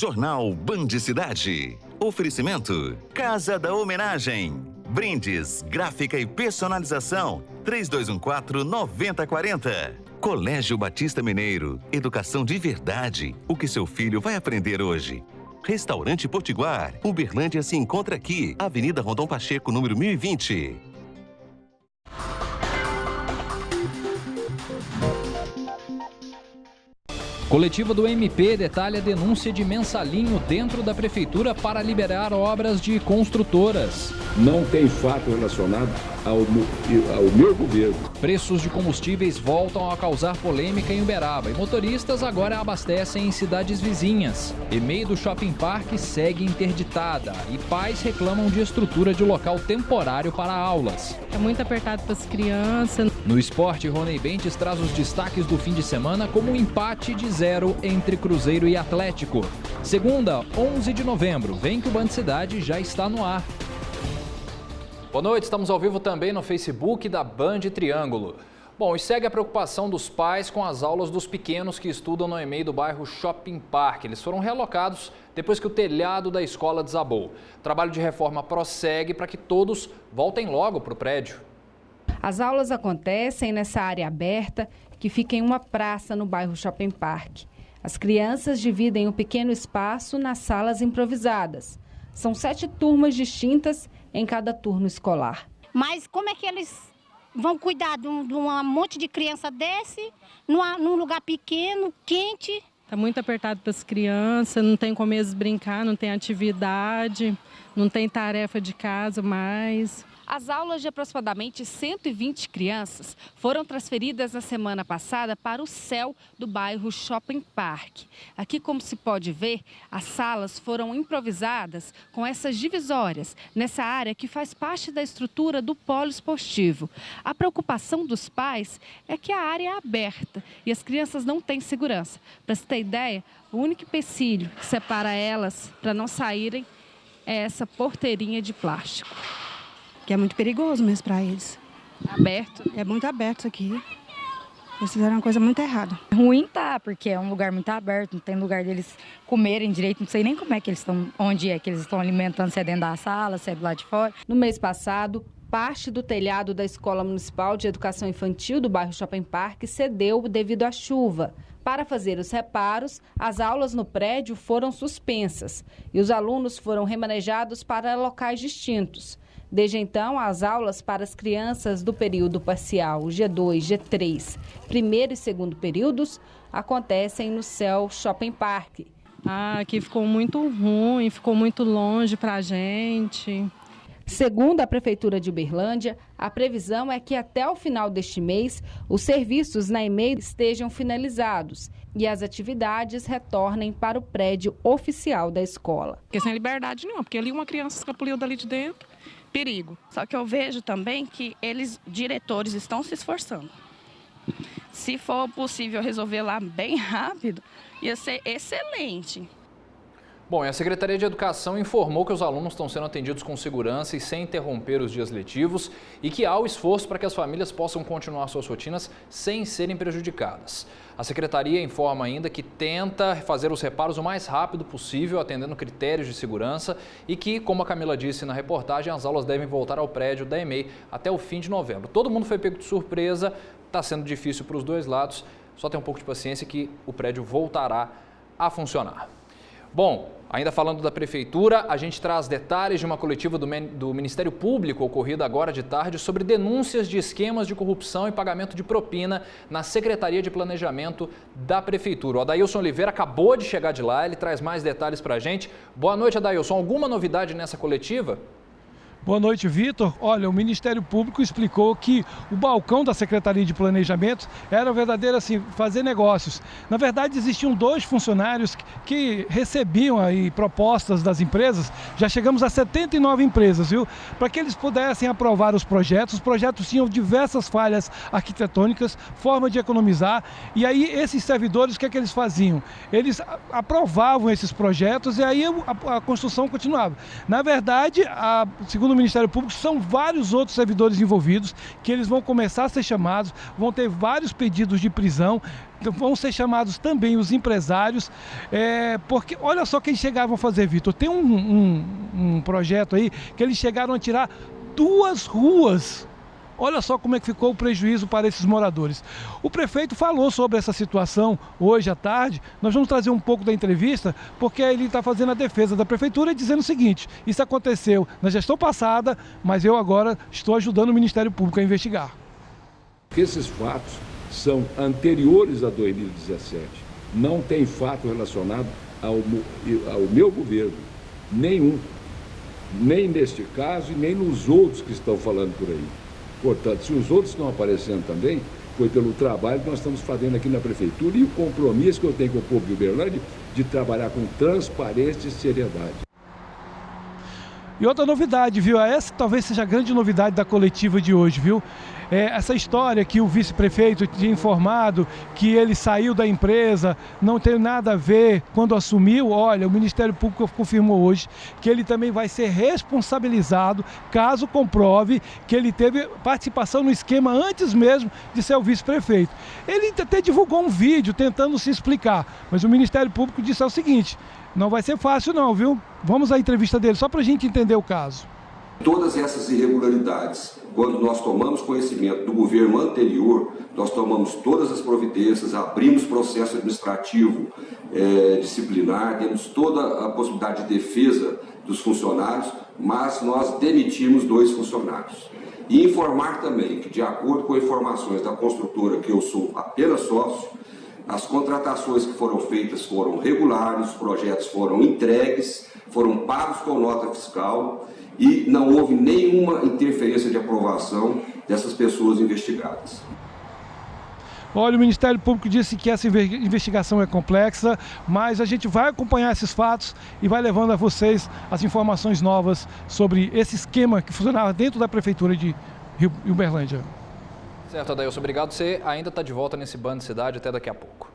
Jornal Band Cidade. Oferecimento Casa da Homenagem. Brindes, gráfica e personalização. 3214-9040. Colégio Batista Mineiro. Educação de verdade. O que seu filho vai aprender hoje? Restaurante Potiguar. Uberlândia se encontra aqui. Avenida Rondon Pacheco, número 1020. Coletiva do MP detalha a denúncia de mensalinho dentro da prefeitura para liberar obras de construtoras. Não tem fato relacionado ao meu governo. Preços de combustíveis voltam a causar polêmica em Uberaba e motoristas agora abastecem em cidades vizinhas. EMEI do Shopping Park segue interditada e pais reclamam de estrutura de local temporário para aulas. É muito apertado para as crianças. No esporte, Ronei Bentes traz os destaques do fim de semana como um empate de 0 entre Cruzeiro e Atlético. Segunda, 11 de novembro, vem que o Band Cidade já está no ar. Boa noite, estamos ao vivo também no Facebook da Band Triângulo. Bom, e segue a preocupação dos pais com as aulas dos pequenos que estudam no EMEI do bairro Shopping Park. Eles foram realocados depois que o telhado da escola desabou. O trabalho de reforma prossegue para que todos voltem logo para o prédio. As aulas acontecem nessa área aberta que fica em uma praça no bairro Shopping Park. As crianças dividem um pequeno espaço nas salas improvisadas. São 7 turmas distintas em cada turno escolar. Mas como é que eles vão cuidar de um monte de criança desse, num lugar pequeno, quente? Está muito apertado para as crianças, não tem como eles brincar, não tem atividade, não tem tarefa de casa mais. As aulas de aproximadamente 120 crianças foram transferidas na semana passada para o céu do bairro Shopping Park. Aqui, como se pode ver, as salas foram improvisadas com essas divisórias nessa área que faz parte da estrutura do polo esportivo. A preocupação dos pais é que a área é aberta e as crianças não têm segurança. Para você ter ideia, o único empecilho que separa elas para não saírem é essa porteirinha de plástico. Que é muito perigoso mesmo para eles. Aberto? É muito aberto isso aqui. Eles fizeram uma coisa muito errada. Ruim tá, porque é um lugar muito aberto, não tem lugar deles comerem direito, não sei nem como é que eles estão, onde é que eles estão alimentando, se é dentro da sala, se é do lado de fora. No mês passado, parte do telhado da Escola Municipal de Educação Infantil do bairro Shopping Park cedeu devido à chuva. Para fazer os reparos, as aulas no prédio foram suspensas e os alunos foram remanejados para locais distintos. Desde então, as aulas para as crianças do período parcial G2, G3, primeiro e segundo períodos, acontecem no CEL Shopping Park. Aqui ficou muito ruim, ficou muito longe para a gente. Segundo a Prefeitura de Uberlândia, a previsão é que até o final deste mês, os serviços na EMEI estejam finalizados e as atividades retornem para o prédio oficial da escola. Porque sem liberdade nenhuma, porque ali uma criança escapuliu dali de dentro. Perigo. Só que eu vejo também que eles, diretores, estão se esforçando. Se for possível resolver lá bem rápido, ia ser excelente. Bom, e a Secretaria de Educação informou que os alunos estão sendo atendidos com segurança e sem interromper os dias letivos e que há o esforço para que as famílias possam continuar suas rotinas sem serem prejudicadas. A Secretaria informa ainda que tenta fazer os reparos o mais rápido possível, atendendo critérios de segurança e que, como a Camila disse na reportagem, as aulas devem voltar ao prédio da EMEI até o fim de novembro. Todo mundo foi pego de surpresa, está sendo difícil para os dois lados, só tem um pouco de paciência que o prédio voltará a funcionar. Bom, ainda falando da Prefeitura, a gente traz detalhes de uma coletiva do Ministério Público ocorrida agora de tarde sobre denúncias de esquemas de corrupção e pagamento de propina na Secretaria de Planejamento da Prefeitura. O Adailson Oliveira acabou de chegar de lá, ele traz mais detalhes para a gente. Boa noite, Adailson. Alguma novidade nessa coletiva? Boa noite, Vitor. Olha, o Ministério Público explicou que o balcão da Secretaria de Planejamento era verdadeiro assim, fazer negócios. Na verdade, existiam 2 funcionários que recebiam aí propostas das empresas. Já chegamos a 79 empresas, viu? Para que eles pudessem aprovar os projetos. Os projetos tinham diversas falhas arquitetônicas, forma de economizar. E aí, esses servidores, o que é que eles faziam? Eles aprovavam esses projetos e aí a construção continuava. Na verdade, segundo segundo o Ministério Público, são vários outros servidores envolvidos que eles vão começar a ser chamados, vão ter vários pedidos de prisão, vão ser chamados também os empresários, porque olha só o que eles chegaram a fazer, Vitor. Tem um projeto aí que eles chegaram a tirar 2 ruas. Olha só como é que ficou o prejuízo para esses moradores. O prefeito falou sobre essa situação hoje à tarde. Nós vamos trazer um pouco da entrevista, porque ele está fazendo a defesa da prefeitura e dizendo o seguinte: isso aconteceu na gestão passada, mas eu agora estou ajudando o Ministério Público a investigar. Esses fatos são anteriores a 2017. Não tem fato relacionado ao meu governo. Nenhum. Nem neste caso e nem nos outros que estão falando por aí. Portanto, se os outros estão aparecendo também, foi pelo trabalho que nós estamos fazendo aqui na Prefeitura e o compromisso que eu tenho com o povo de Uberlândia de trabalhar com transparência e seriedade. E outra novidade, viu? Essa talvez seja a grande novidade da coletiva de hoje, viu? Essa história que o vice-prefeito tinha informado que ele saiu da empresa, não tem nada a ver quando assumiu. Olha, o Ministério Público confirmou hoje que ele também vai ser responsabilizado caso comprove que ele teve participação no esquema antes mesmo de ser o vice-prefeito. Ele até divulgou um vídeo tentando se explicar, mas o Ministério Público disse o seguinte: não vai ser fácil não, viu? Vamos à entrevista dele, só para a gente entender o caso. Todas essas irregularidades, quando nós tomamos conhecimento do governo anterior, nós tomamos todas as providências, abrimos processo administrativo disciplinar, temos toda a possibilidade de defesa dos funcionários, mas nós demitimos 2 funcionários. E informar também que, de acordo com informações da construtora, que eu sou apenas sócio, as contratações que foram feitas foram regulares, os projetos foram entregues, foram pagos com nota fiscal e não houve nenhuma interferência de aprovação dessas pessoas investigadas. Olha, o Ministério Público disse que essa investigação é complexa, mas a gente vai acompanhar esses fatos e vai levando a vocês as informações novas sobre esse esquema que funcionava dentro da Prefeitura de Uberlândia. Certo, Adailson, obrigado. Você ainda está de volta nesse Band Cidade até daqui a pouco.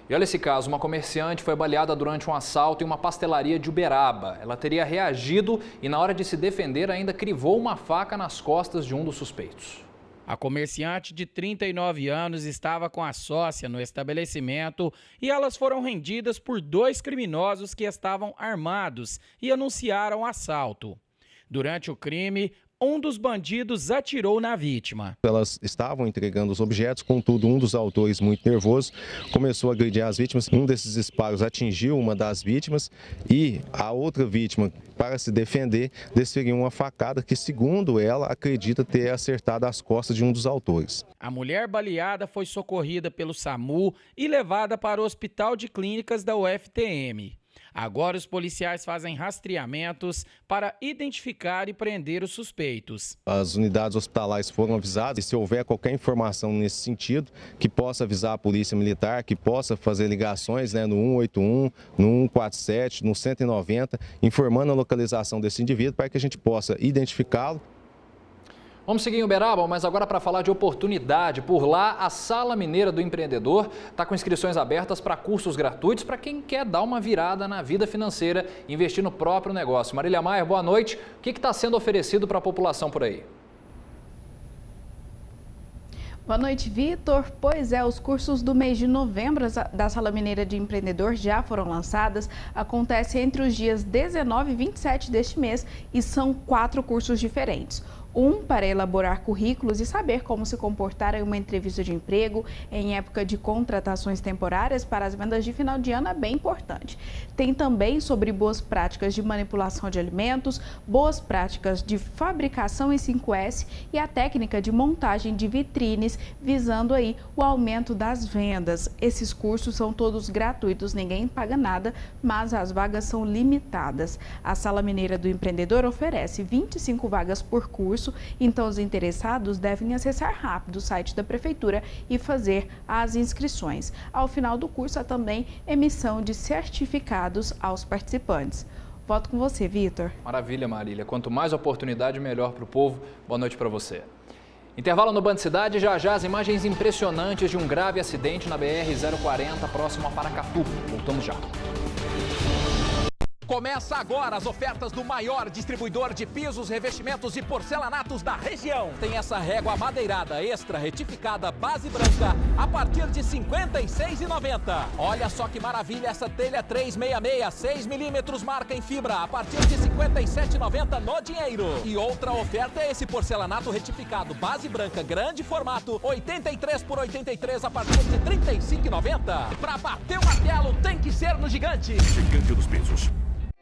E olha esse caso, uma comerciante foi baleada durante um assalto em uma pastelaria de Uberaba. Ela teria reagido e, na hora de se defender, ainda crivou uma faca nas costas de um dos suspeitos. A comerciante de 39 anos estava com a sócia no estabelecimento e elas foram rendidas por 2 criminosos que estavam armados e anunciaram o assalto. Durante o crime, um dos bandidos atirou na vítima. Elas estavam entregando os objetos, contudo, um dos autores, muito nervoso, começou a agredir as vítimas. Um desses disparos atingiu uma das vítimas e a outra vítima, para se defender, desferiu uma facada que, segundo ela, acredita ter acertado as costas de um dos autores. A mulher baleada foi socorrida pelo SAMU e levada para o Hospital de Clínicas da UFTM. Agora os policiais fazem rastreamentos para identificar e prender os suspeitos. As unidades hospitalares foram avisadas e se houver qualquer informação nesse sentido, que possa avisar a Polícia Militar, que possa fazer ligações no 181, no 147, no 190, informando a localização desse indivíduo para que a gente possa identificá-lo. Vamos seguir em Uberaba, mas agora para falar de oportunidade. Por lá, a Sala Mineira do Empreendedor está com inscrições abertas para cursos gratuitos para quem quer dar uma virada na vida financeira e investir no próprio negócio. Marília Maier, boa noite. O que está sendo oferecido para a população por aí? Boa noite, Vitor. Pois é, os cursos do mês de novembro da Sala Mineira de Empreendedor já foram lançados. Acontece entre os dias 19 e 27 deste mês e são 4 cursos diferentes. Um para elaborar currículos e saber como se comportar em uma entrevista de emprego em época de contratações temporárias para as vendas de final de ano, é bem importante. Tem também sobre boas práticas de manipulação de alimentos, boas práticas de fabricação em 5S e a técnica de montagem de vitrines, visando aí o aumento das vendas. Esses cursos são todos gratuitos, ninguém paga nada, mas as vagas são limitadas. A Sala Mineira do Empreendedor oferece 25 vagas por curso. Então, os interessados devem acessar rápido o site da Prefeitura e fazer as inscrições. Ao final do curso, há também emissão de certificados aos participantes. Volto com você, Vitor. Maravilha, Marília. Quanto mais oportunidade, melhor para o povo. Boa noite para você. Intervalo no Band Cidade, já as imagens impressionantes de um grave acidente na BR-040, próximo a Paracatu. Voltamos já. Começa agora as ofertas do maior distribuidor de pisos, revestimentos e porcelanatos da região. Tem essa régua amadeirada extra retificada base branca a partir de R$ 56,90. Olha só que maravilha essa telha 366, 6 milímetros marca em fibra a partir de R$ 57,90 no dinheiro. E outra oferta é esse porcelanato retificado base branca grande formato 83 por 83 a partir de R$ 35,90. Pra bater o martelo tem que ser no Gigante. Gigante dos Pisos.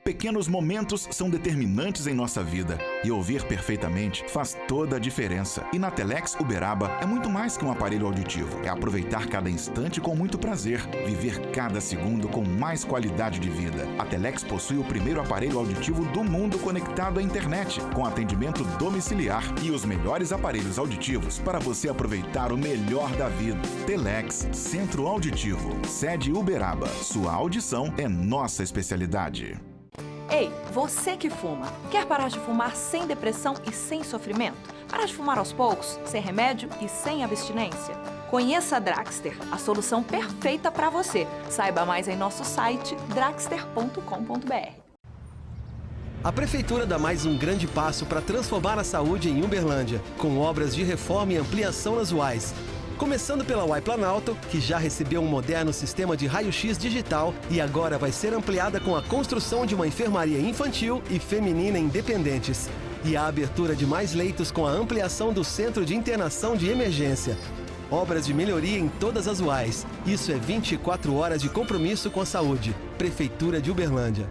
Pequenos momentos são determinantes em nossa vida e ouvir perfeitamente faz toda a diferença. E na Telex Uberaba é muito mais que um aparelho auditivo. É aproveitar cada instante com muito prazer, viver cada segundo com mais qualidade de vida. A Telex possui o primeiro aparelho auditivo do mundo conectado à internet, com atendimento domiciliar e os melhores aparelhos auditivos para você aproveitar o melhor da vida. Telex, Centro Auditivo, sede Uberaba. Sua audição é nossa especialidade. Ei, você que fuma, quer parar de fumar sem depressão e sem sofrimento? Parar de fumar aos poucos, sem remédio e sem abstinência? Conheça a Draxter, a solução perfeita para você. Saiba mais em nosso site draxter.com.br. A Prefeitura dá mais um grande passo para transformar a saúde em Uberlândia, com obras de reforma e ampliação nas UAIs. Começando pela UAI Planalto, que já recebeu um moderno sistema de raio-x digital e agora vai ser ampliada com a construção de uma enfermaria infantil e feminina independentes. E a abertura de mais leitos com a ampliação do Centro de Internação de Emergência. Obras de melhoria em todas as UAIs. Isso é 24 horas de compromisso com a saúde. Prefeitura de Uberlândia.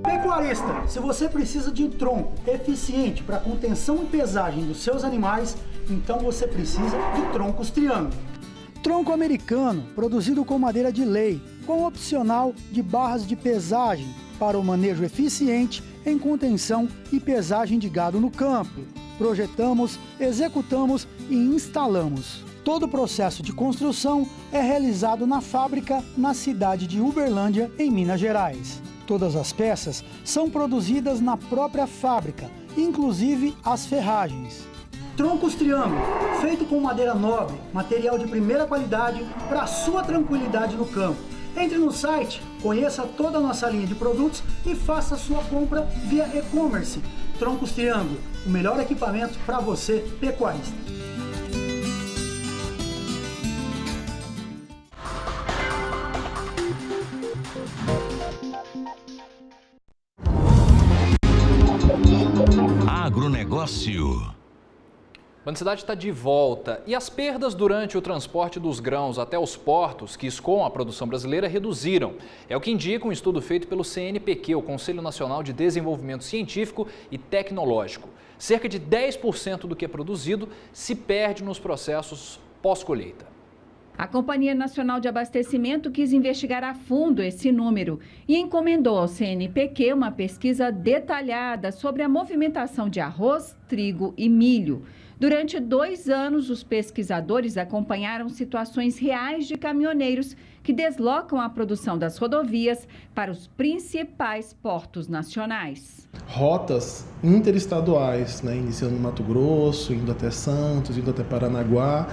Pecuarista, se você precisa de um tronco eficiente para contenção e pesagem dos seus animais, então você precisa de troncos triângulo. Tronco americano, produzido com madeira de lei, com opcional de barras de pesagem para o manejo eficiente em contenção e pesagem de gado no campo. Projetamos, executamos e instalamos. Todo o processo de construção é realizado na fábrica na cidade de Uberlândia, em Minas Gerais. Todas as peças são produzidas na própria fábrica, inclusive as ferragens. Troncos Triângulo, feito com madeira nobre, material de primeira qualidade para a sua tranquilidade no campo. Entre no site, conheça toda a nossa linha de produtos e faça a sua compra via e-commerce. Troncos Triângulo, o melhor equipamento para você, pecuarista. Agronegócio. A Bandecidade está de volta e as perdas durante o transporte dos grãos até os portos que escoam a produção brasileira reduziram. É o que indica um estudo feito pelo CNPq, o Conselho Nacional de Desenvolvimento Científico e Tecnológico. Cerca de 10% do que é produzido se perde nos processos pós-colheita. A Companhia Nacional de Abastecimento quis investigar a fundo esse número e encomendou ao CNPq uma pesquisa detalhada sobre a movimentação de arroz, trigo e milho. Durante 2 anos, os pesquisadores acompanharam situações reais de caminhoneiros que deslocam a produção das rodovias para os principais portos nacionais. Rotas interestaduais, iniciando no Mato Grosso, indo até Santos, indo até Paranaguá.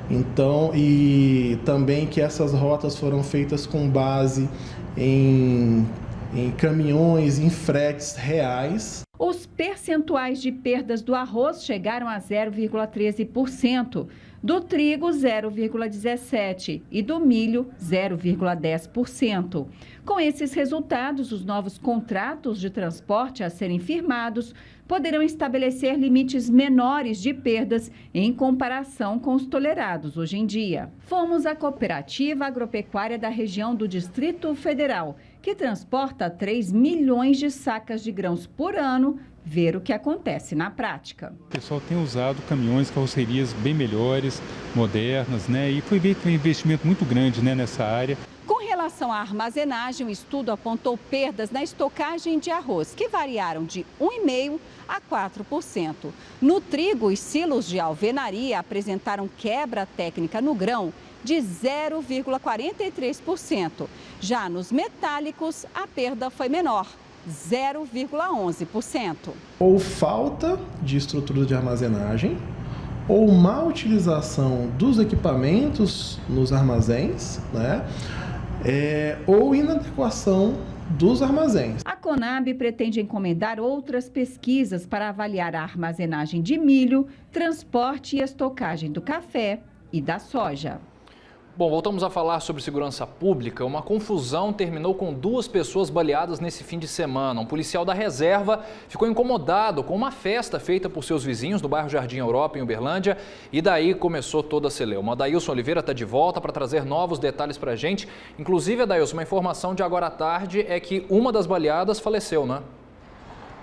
Então, e também que essas rotas foram feitas com base em caminhões, em fretes reais. Os percentuais de perdas do arroz chegaram a 0,13%, do trigo 0,17% e do milho 0,10%. Com esses resultados, os novos contratos de transporte a serem firmados poderão estabelecer limites menores de perdas em comparação com os tolerados hoje em dia. Fomos à Cooperativa Agropecuária da região do Distrito Federal, que transporta 3 milhões de sacas de grãos por ano, ver o que acontece na prática. O pessoal tem usado caminhões, carrocerias bem melhores, modernas, e foi feito um investimento muito grande nessa área. Com relação à armazenagem, o estudo apontou perdas na estocagem de arroz, que variaram de 1,5% a 4%. No trigo, os silos de alvenaria apresentaram quebra técnica no grão de 0,43%. Já nos metálicos, a perda foi menor, 0,11%. Ou falta de estrutura de armazenagem, ou má utilização dos equipamentos nos armazéns, né? Ou inadequação dos armazéns. A Conab pretende encomendar outras pesquisas para avaliar a armazenagem de milho, transporte e estocagem do café e da soja. Bom, voltamos a falar sobre segurança pública. Uma confusão terminou com 2 pessoas baleadas nesse fim de semana. Um policial da reserva ficou incomodado com uma festa feita por seus vizinhos do bairro Jardim Europa, em Uberlândia, e daí começou toda a celeuma. Adailson Oliveira está de volta para trazer novos detalhes para a gente. Inclusive, Adailson, uma informação de agora à tarde é que uma das baleadas faleceu, né?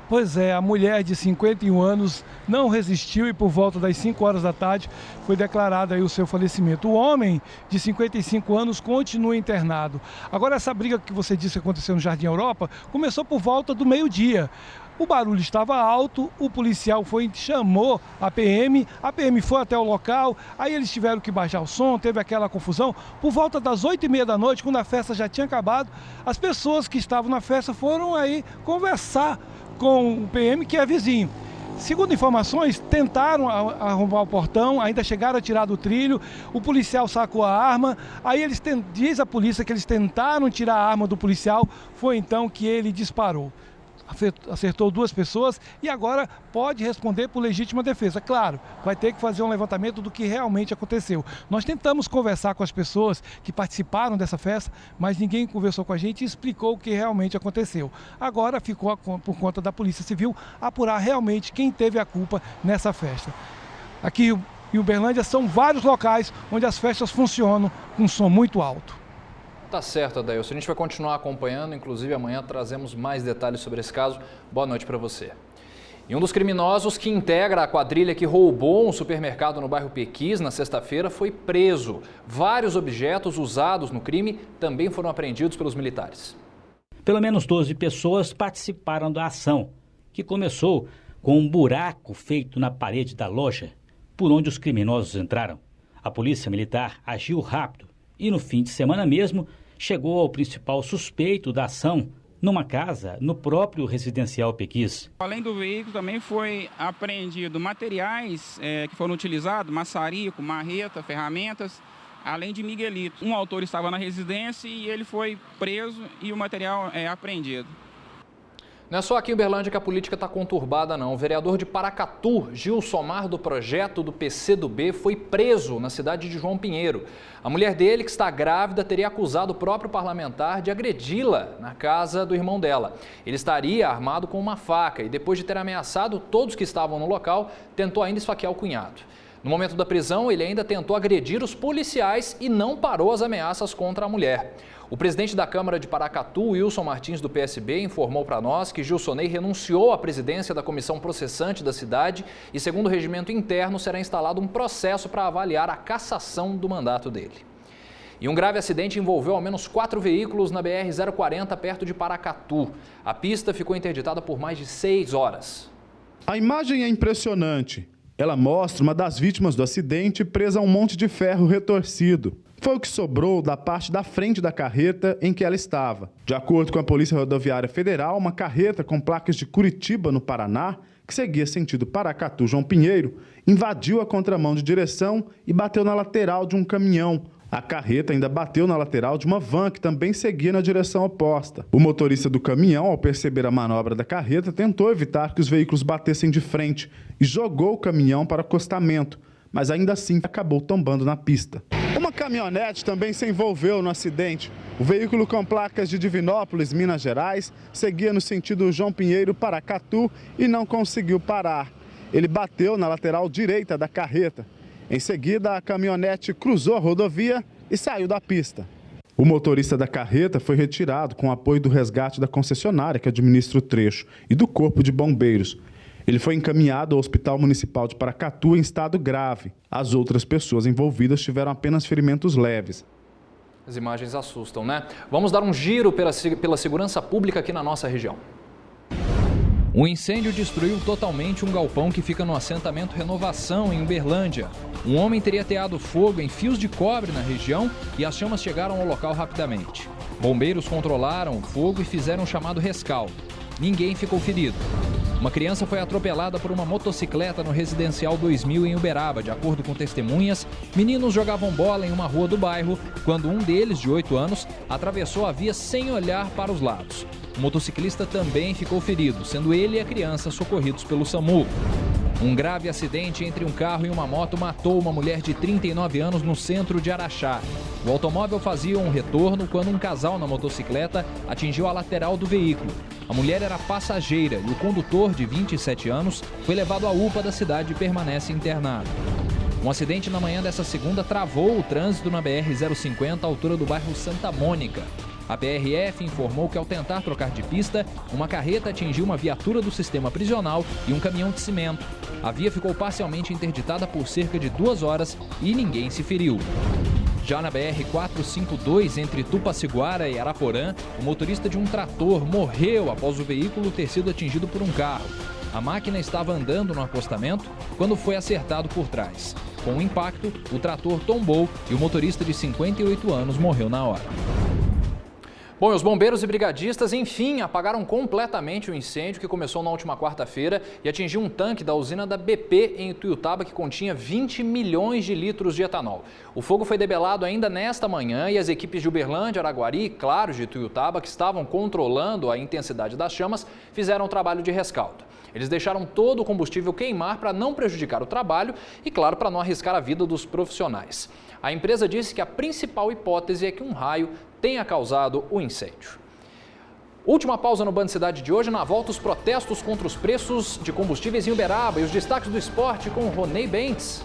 Pois é, a mulher de 51 anos não resistiu e por volta das 5 horas da tarde foi declarado aí o seu falecimento. O homem de 55 anos continua internado. Agora, essa briga que você disse que aconteceu no Jardim Europa começou por volta do meio-dia. O barulho estava alto, o policial chamou a PM foi até o local, aí eles tiveram que baixar o som, teve aquela confusão. Por volta das 8h30 da noite, quando a festa já tinha acabado, as pessoas que estavam na festa foram aí conversar com o PM, que é vizinho. Segundo informações, tentaram arrombar o portão, ainda chegaram a tirar do trilho, o policial sacou a arma, aí diz a polícia que eles tentaram tirar a arma do policial, foi então que ele disparou. Acertou 2 pessoas e agora pode responder por legítima defesa. Claro, vai ter que fazer um levantamento do que realmente aconteceu. Nós tentamos conversar com as pessoas que participaram dessa festa, mas ninguém conversou com a gente e explicou o que realmente aconteceu. Agora ficou por conta da Polícia Civil apurar realmente quem teve a culpa nessa festa. Aqui em Uberlândia são vários locais onde as festas funcionam com som muito alto. Tá certo, Adailson. A gente vai continuar acompanhando, inclusive amanhã trazemos mais detalhes sobre esse caso. Boa noite para você. E um dos criminosos que integra a quadrilha que roubou um supermercado no bairro Pequis na sexta-feira foi preso. Vários objetos usados no crime também foram apreendidos pelos militares. Pelo menos 12 pessoas participaram da ação, que começou com um buraco feito na parede da loja, por onde os criminosos entraram. A polícia militar agiu rápido e no fim de semana mesmo chegou ao principal suspeito da ação numa casa no próprio residencial Pequis. Além do veículo, também foi apreendido materiais que foram utilizados, maçarico, marreta, ferramentas, além de miguelito. Um autor estava na residência e ele foi preso e o material é apreendido. Não é só aqui em Uberlândia que a política está conturbada, não. O vereador de Paracatu, Gilsomar do Projeto do PCdoB, foi preso na cidade de João Pinheiro. A mulher dele, que está grávida, teria acusado o próprio parlamentar de agredi-la na casa do irmão dela. Ele estaria armado com uma faca e, depois de ter ameaçado todos que estavam no local, tentou ainda esfaquear o cunhado. No momento da prisão, ele ainda tentou agredir os policiais e não parou as ameaças contra a mulher. O presidente da Câmara de Paracatu, Wilson Martins, do PSB, informou para nós que Gilsonei renunciou à presidência da comissão processante da cidade e, segundo o regimento interno, será instalado um processo para avaliar a cassação do mandato dele. E um grave acidente envolveu ao menos 4 veículos na BR-040, perto de Paracatu. A pista ficou interditada por mais de 6 horas. A imagem é impressionante. Ela mostra uma das vítimas do acidente presa a um monte de ferro retorcido. Foi o que sobrou da parte da frente da carreta em que ela estava. De acordo com a Polícia Rodoviária Federal, uma carreta com placas de Curitiba, no Paraná, que seguia sentido Paracatu, João Pinheiro, invadiu a contramão de direção e bateu na lateral de um caminhão. A carreta ainda bateu na lateral de uma van que também seguia na direção oposta. O motorista do caminhão, ao perceber a manobra da carreta, tentou evitar que os veículos batessem de frente e jogou o caminhão para o acostamento, mas ainda assim acabou tombando na pista. Uma caminhonete também se envolveu no acidente. O veículo com placas de Divinópolis, Minas Gerais, seguia no sentido João Pinheiro, Paracatu e não conseguiu parar. Ele bateu na lateral direita da carreta. Em seguida, a caminhonete cruzou a rodovia e saiu da pista. O motorista da carreta foi retirado com o apoio do resgate da concessionária que administra o trecho e do Corpo de Bombeiros. Ele foi encaminhado ao Hospital Municipal de Paracatu em estado grave. As outras pessoas envolvidas tiveram apenas ferimentos leves. As imagens assustam, né? Vamos dar um giro pela segurança pública aqui na nossa região. Um incêndio destruiu totalmente um galpão que fica no assentamento Renovação, em Uberlândia. Um homem teria ateado fogo em fios de cobre na região e as chamas chegaram ao local rapidamente. Bombeiros controlaram o fogo e fizeram o chamado rescaldo. Ninguém ficou ferido. Uma criança foi atropelada por uma motocicleta no Residencial 2000 em Uberaba. De acordo com testemunhas, meninos jogavam bola em uma rua do bairro quando um deles, de 8 anos, atravessou a via sem olhar para os lados. O motociclista também ficou ferido, sendo ele e a criança socorridos pelo SAMU. Um grave acidente entre um carro e uma moto matou uma mulher de 39 anos no centro de Araxá. O automóvel fazia um retorno quando um casal na motocicleta atingiu a lateral do veículo. A mulher era passageira e o condutor, de 27 anos, foi levado à UPA da cidade e permanece internado. Um acidente na manhã dessa segunda travou o trânsito na BR-050, à altura do bairro Santa Mônica. A PRF informou que, ao tentar trocar de pista, uma carreta atingiu uma viatura do sistema prisional e um caminhão de cimento. A via ficou parcialmente interditada por cerca de 2 horas e ninguém se feriu. Já na BR-452, entre Tupaciguara e Araporã, o motorista de um trator morreu após o veículo ter sido atingido por um carro. A máquina estava andando no acostamento quando foi acertado por trás. Com o impacto, o trator tombou e o motorista de 58 anos morreu na hora. Bom, e os bombeiros e brigadistas, enfim, apagaram completamente o incêndio que começou na última quarta-feira e atingiu um tanque da usina da BP em Ituiutaba que continha 20 milhões de litros de etanol. O fogo foi debelado ainda nesta manhã e as equipes de Uberlândia, Araguari e, claro, de Ituiutaba, que estavam controlando a intensidade das chamas, fizeram um trabalho de rescaldo. Eles deixaram todo o combustível queimar para não prejudicar o trabalho e, claro, para não arriscar a vida dos profissionais. A empresa disse que a principal hipótese é que um raio tenha causado o incêndio. Última pausa no Band Cidade de hoje. Na volta, os protestos contra os preços de combustíveis em Uberaba e os destaques do esporte com Ronei Bentes.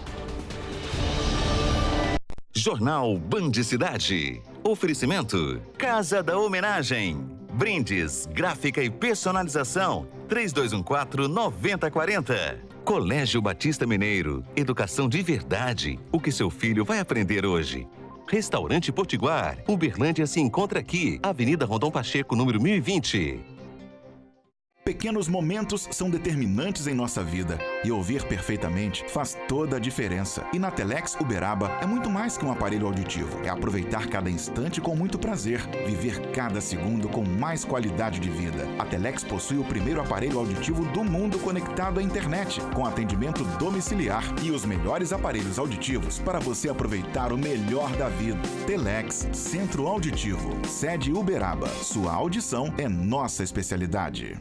Jornal Band Cidade. Oferecimento Casa da Homenagem. Brindes, gráfica e personalização. 3214-9040. Colégio Batista Mineiro. Educação de verdade. O que seu filho vai aprender hoje? Restaurante Potiguar. Uberlândia se encontra aqui. Avenida Rondon Pacheco, número 1020. Pequenos momentos são determinantes em nossa vida e ouvir perfeitamente faz toda a diferença. E na Telex Uberaba é muito mais que um aparelho auditivo. É aproveitar cada instante com muito prazer, viver cada segundo com mais qualidade de vida. A Telex possui o primeiro aparelho auditivo do mundo conectado à internet, com atendimento domiciliar e os melhores aparelhos auditivos para você aproveitar o melhor da vida. Telex Centro Auditivo, sede Uberaba. Sua audição é nossa especialidade.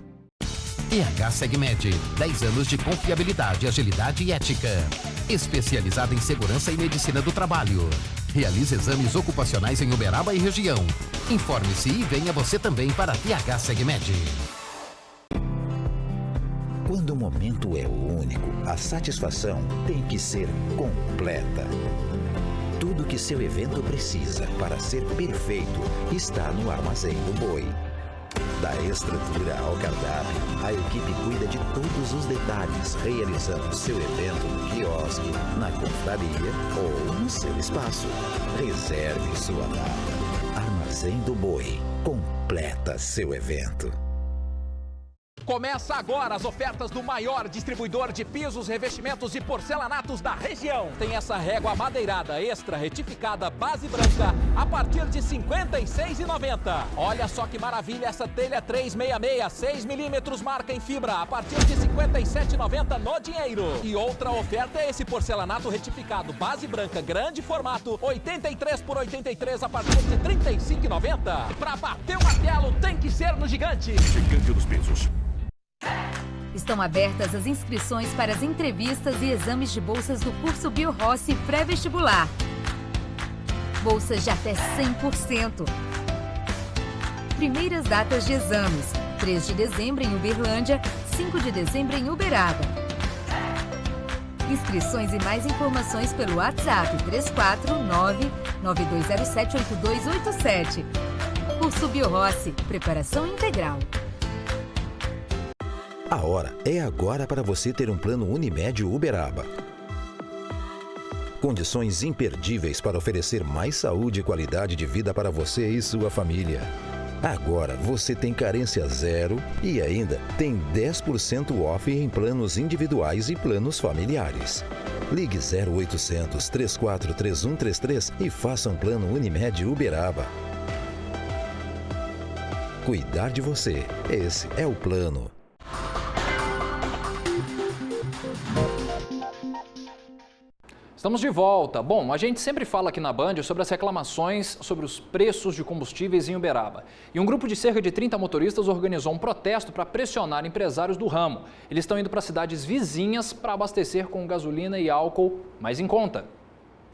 EH Segmed, 10 anos de confiabilidade, agilidade e ética. Especializada em segurança e medicina do trabalho. Realiza exames ocupacionais em Uberaba e região. Informe-se e venha você também para a EH Segmed. Quando o momento é único, a satisfação tem que ser completa. Tudo que seu evento precisa para ser perfeito está no Armazém do Boi. Da estrutura ao cardápio, a equipe cuida de todos os detalhes, realizando seu evento no quiosque, na confraria ou no seu espaço. Reserve sua data. Armazém do Boi. Completa seu evento. Começa agora as ofertas do maior distribuidor de pisos, revestimentos e porcelanatos da região. Tem essa régua madeirada extra retificada base branca a partir de R$ 56,90. Olha só que maravilha essa telha 366, 6 milímetros marca em fibra a partir de R$ 57,90 no dinheiro. E outra oferta é esse porcelanato retificado base branca grande formato 83 por 83 a partir de R$ 35,90. Pra bater o martelo tem que ser no Gigante. Gigante dos Pisos. Estão abertas as inscrições para as entrevistas e exames de bolsas do curso BioRossi pré-vestibular. Bolsas de até 100%. Primeiras datas de exames: 3 de dezembro em Uberlândia, 5 de dezembro em Uberaba. Inscrições e mais informações pelo WhatsApp 349-9207-8287. Curso BioRossi, preparação integral. A hora é agora para você ter um plano Unimed Uberaba. Condições imperdíveis para oferecer mais saúde e qualidade de vida para você e sua família. Agora você tem carência zero e ainda tem 10% off em planos individuais e planos familiares. Ligue 0800 343133 e faça um plano Unimed Uberaba. Cuidar de você, esse é o plano. Estamos de volta. Bom, a gente sempre fala aqui na Band sobre as reclamações sobre os preços de combustíveis em Uberaba. E um grupo de cerca de 30 motoristas organizou um protesto para pressionar empresários do ramo. Eles estão indo para cidades vizinhas para abastecer com gasolina e álcool mais em conta.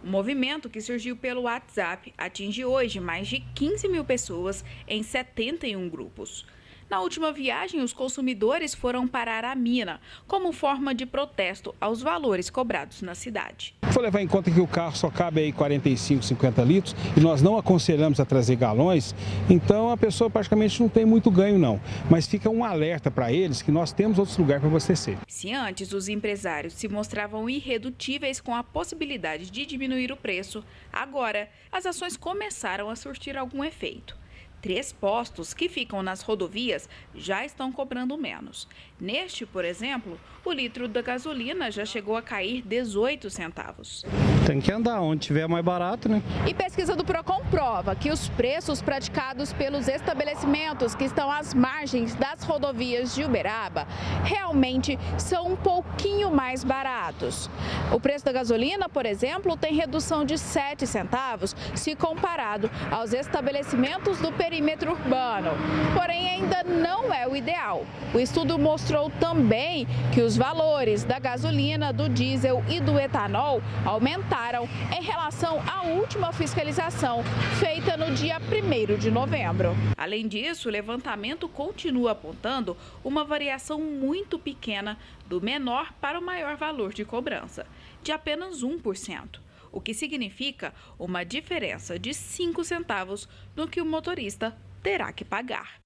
O movimento, que surgiu pelo WhatsApp, atinge hoje mais de 15 mil pessoas em 71 grupos. Na última viagem, os consumidores foram parar a mina, como forma de protesto aos valores cobrados na cidade. Foi levar em conta que o carro só cabe aí 45, 50 litros e nós não aconselhamos a trazer galões, então a pessoa praticamente não tem muito ganho não. Mas fica um alerta para eles que nós temos outros lugares para abastecer. Se antes os empresários se mostravam irredutíveis com a possibilidade de diminuir o preço, agora as ações começaram a surtir algum efeito. 3 postos que ficam nas rodovias já estão cobrando menos. Neste, por exemplo, o litro da gasolina já chegou a cair 18 centavos. Tem que andar onde tiver mais barato, né? E pesquisa do Procon prova que os preços praticados pelos estabelecimentos que estão às margens das rodovias de Uberaba realmente são um pouquinho mais baratos. O preço da gasolina, por exemplo, tem redução de 7 centavos se comparado aos estabelecimentos do perímetro urbano. Porém, ainda não é o ideal. O estudo mostrou também que os valores da gasolina, do diesel e do etanol aumentaram em relação à última fiscalização feita no dia 1º de novembro. Além disso, o levantamento continua apontando uma variação muito pequena do menor para o maior valor de cobrança, de apenas 1%. O que significa uma diferença de 5 centavos no que o motorista terá que pagar.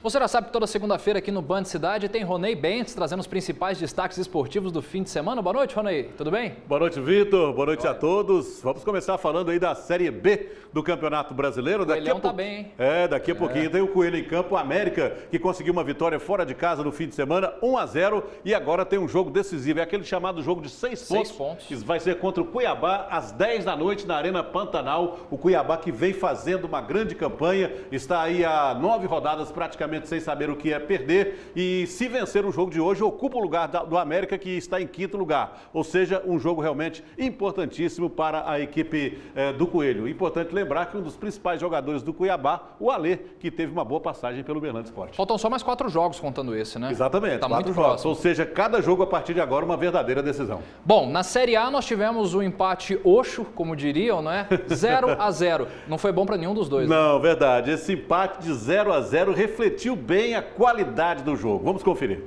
Você já sabe que toda segunda-feira aqui no Band Cidade tem Ronei Bentes trazendo os principais destaques esportivos do fim de semana. Boa noite, Ronei. Tudo bem? Boa noite, Vitor. Boa noite a todos. Vamos começar falando aí da Série B do Campeonato Brasileiro. O Coelhão tá bem, hein? Daqui a pouquinho tem o Coelho em campo. O América, que conseguiu uma vitória fora de casa no fim de semana, 1-0. E agora tem um jogo decisivo. É aquele chamado jogo de 6 pontos. Que vai ser contra o Cuiabá às 10 da noite na Arena Pantanal. O Cuiabá que vem fazendo uma grande campanha. Está aí há 9 rodadas praticamente sem saber o que é perder, e se vencer o jogo de hoje, ocupa o lugar do América, que está em 5º lugar, ou seja, um jogo realmente importantíssimo para a equipe do Coelho. Importante lembrar que um dos principais jogadores do Cuiabá, o Alê, que teve uma boa passagem pelo Uberlândia Sport. Faltam só mais 4 jogos contando esse, né? Exatamente, tá 4 muito jogos, próximo. ou seja, cada jogo a partir de agora uma verdadeira decisão. Bom, na Série A nós tivemos o empate Oxo, como diriam, não é? 0-0. Não foi bom para nenhum dos dois. Não, verdade. Esse empate de 0-0 refletiu bem a qualidade do jogo. Vamos conferir.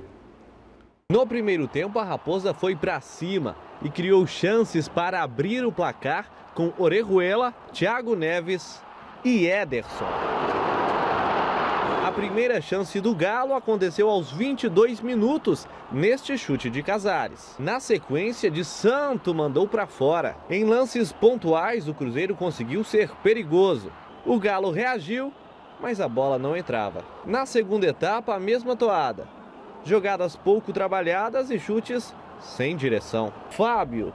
No primeiro tempo, a Raposa foi para cima e criou chances para abrir o placar com Orejuela, Thiago Neves e Ederson. A primeira chance do Galo aconteceu aos 22 minutos, neste chute de Casares. Na sequência, de Santo mandou para fora. Em lances pontuais, o Cruzeiro conseguiu ser perigoso. O Galo reagiu, mas a bola não entrava. Na segunda etapa, a mesma toada. Jogadas pouco trabalhadas e chutes sem direção. Fábio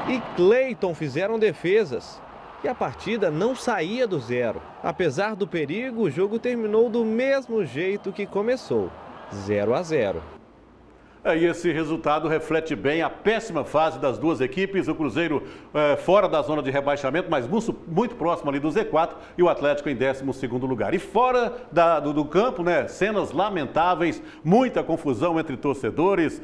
e Cleiton fizeram defesas e a partida não saía do zero. Apesar do perigo, o jogo terminou do mesmo jeito que começou, 0-0. E esse resultado reflete bem a péssima fase das duas equipes. O Cruzeiro fora da zona de rebaixamento, mas muito próximo ali do Z4, e o Atlético em 12º lugar. E fora do campo, né, cenas lamentáveis, muita confusão entre torcedores,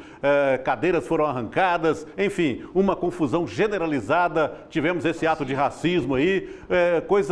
cadeiras foram arrancadas, enfim, uma confusão generalizada. Tivemos esse ato de racismo aí,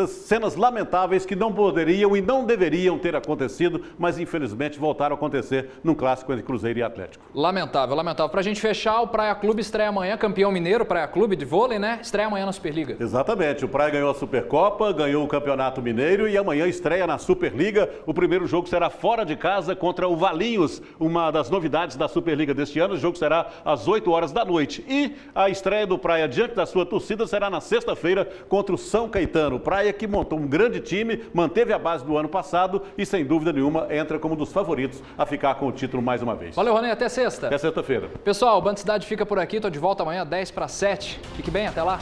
cenas lamentáveis que não poderiam e não deveriam ter acontecido, mas infelizmente voltaram a acontecer num clássico entre Cruzeiro e Atlético. Lamentável, lamentável. Pra gente fechar, o Praia Clube estreia amanhã, campeão mineiro, Praia Clube de vôlei, né? Estreia amanhã na Superliga. Exatamente, o Praia ganhou a Supercopa, ganhou o Campeonato Mineiro e amanhã estreia na Superliga. O primeiro jogo será fora de casa contra o Valinhos, uma das novidades da Superliga deste ano. O jogo será às 8 horas da noite. E a estreia do Praia diante da sua torcida será na sexta-feira contra o São Caetano. O Praia que montou um grande time, manteve a base do ano passado e sem dúvida nenhuma entra como um dos favoritos a ficar com o título mais uma vez. Valeu, Rony, até sexta. Até sexta-feira. Pessoal, o Band Cidade fica por aqui. Tô de volta amanhã, 6 para 7. Fique bem, até lá.